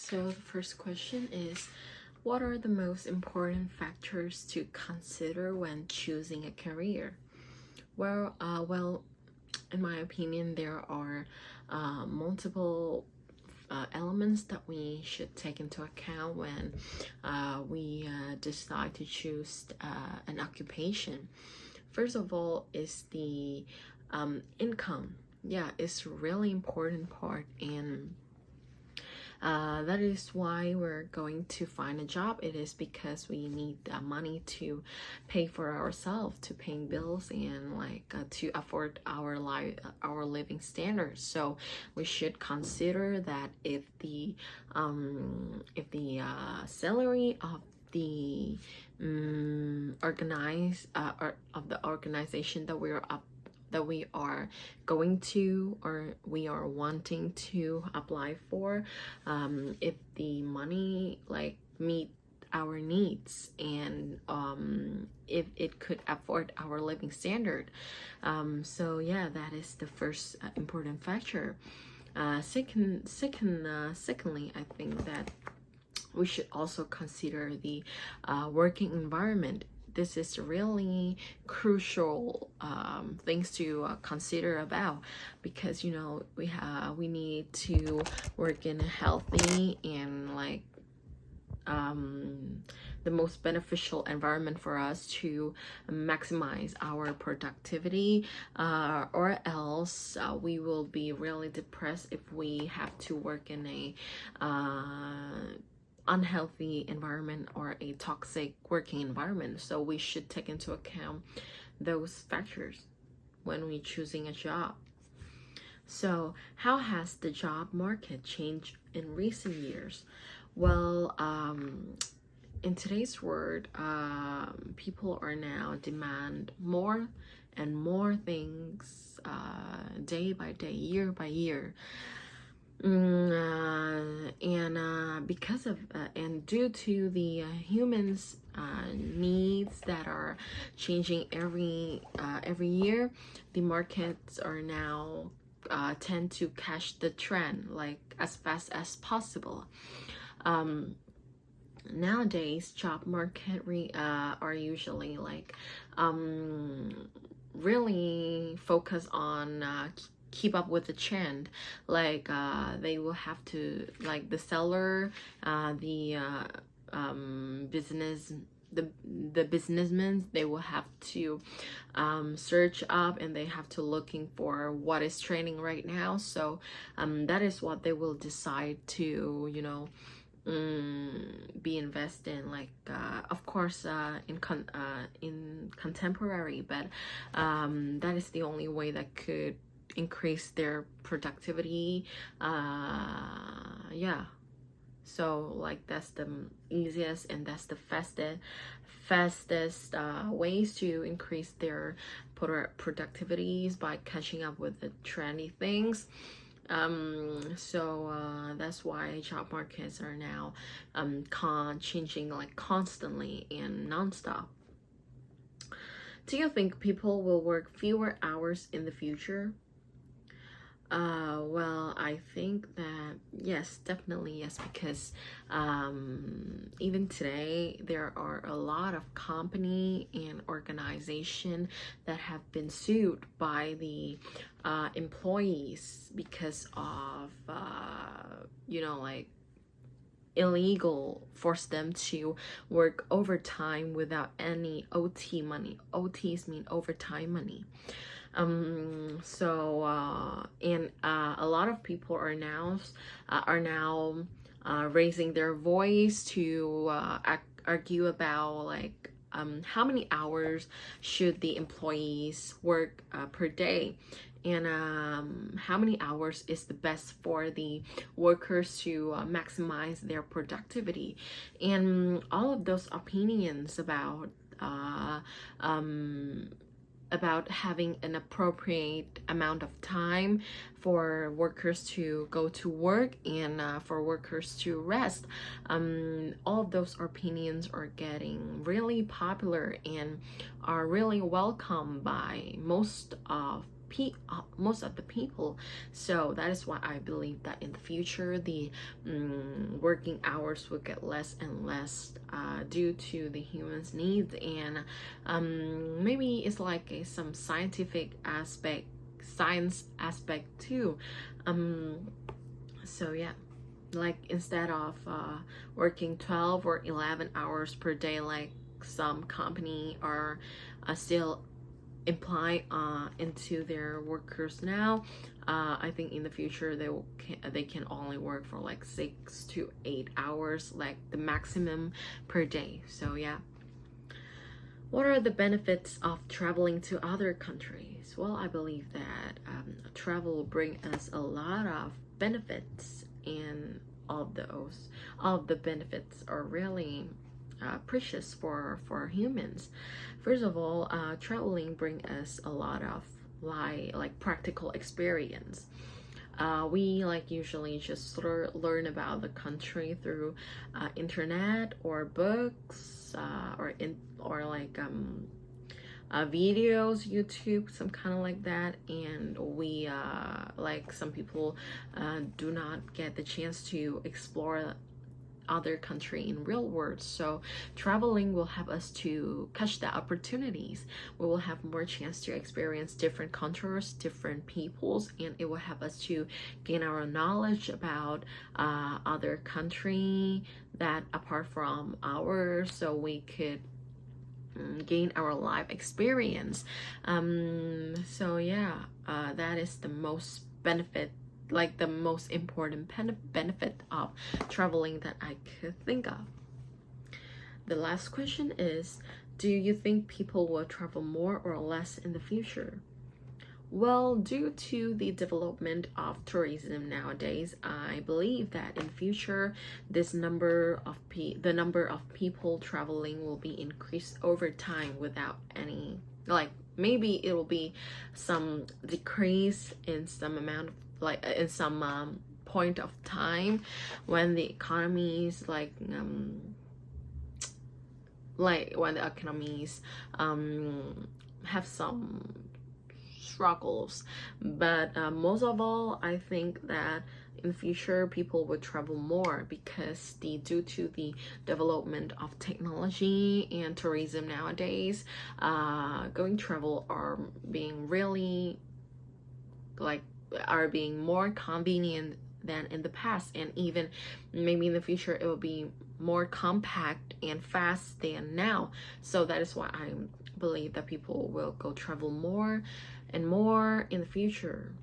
So the first question is, what are the most important factors to consider when choosing a career? Well, in my opinion, there are multiple elements that we should take into account when we decide to choose an occupation. First of all, is the income. Yeah, it's a really important part, and that is why we're going to find a job. It is because we need money to pay for ourselves, to paying bills, and to afford our living standards. So we should consider that if the salary of the organization that we are going to, or we are wanting to apply for, if the money meet our needs, and if it could afford our living standard. So yeah, that is the first important factor. Secondly, I think that we should also consider the working environment. This is really crucial things to consider about, because we need to work in a healthy and the most beneficial environment for us to maximize our productivity, or else we will be really depressed if we have to work in a unhealthy environment or a toxic working environment. So we should take into account those factors when we're choosing a job. So how has the job market changed in recent years? Well, in today's world, people are now demand more and more things, day by day, year by year. Because of and due to the humans needs that are changing every year, the markets are now tend to catch the trend as fast as possible. Nowadays, job market are usually really focus on keep up with the trend. They will have to, the seller, the businessmen, they will have to search up, and they have to looking for what is trending right now. So that is what they will decide to be invested in, of course in contemporary, but that is the only way that could increase their productivity. Yeah, so that's the easiest and that's the fastest ways to increase their productivities, by catching up with the trendy things. That's why job markets are now changing constantly and non-stop. Do you think people will work fewer hours in the future? Well, I think that yes, definitely yes, because even today there are a lot of company and organization that have been sued by the employees because of illegal, force them to work overtime without any OT money. OTs mean overtime money. And a lot of people are now raising their voice to argue about how many hours should the employees work per day, and how many hours is the best for the workers to maximize their productivity. And all of those opinions about having an appropriate amount of time for workers to go to work, and for workers to rest. All of those opinions are getting really popular and are really welcomed by most of most of the people. So that is why I believe that in the future the working hours will get less and less due to the humans' needs, and maybe it's like some science aspect too. So yeah, like instead of working 12 or 11 hours per day like some company are still imply into their workers now, I think in the future they can only work for like 6 to 8 hours, like the maximum per day. So yeah, what are the benefits of traveling to other countries? Well, I believe that travel will bring us a lot of benefits, and all of the benefits are really precious for humans. First of all, traveling bring us a lot of like practical experience. We like usually just learn about the country through internet or books, or like videos, YouTube, some kind of like that. And we like some people do not get the chance to explore other country in real world. So traveling will help us to catch the opportunities. We will have more chance to experience different cultures, different peoples, and it will help us to gain our knowledge about other country that apart from ours, so we could gain our life experience. So yeah, that is the most benefit, like the most important benefit of traveling that I could think of. The last question is, do you think people will travel more or less in the future? Well, due to the development of tourism nowadays, I believe that in the future the number of people traveling will be increased over time without any, like, maybe it will be some decrease in some amount of, like in some point of time when the economies when the economies have some struggles. But most of all, I think that in the future people will travel more because due to the development of technology and tourism nowadays, going travel are being really are being more convenient than in the past, and even maybe in the future it will be more compact and fast than now. So that is why I believe that people will go travel more and more in the future.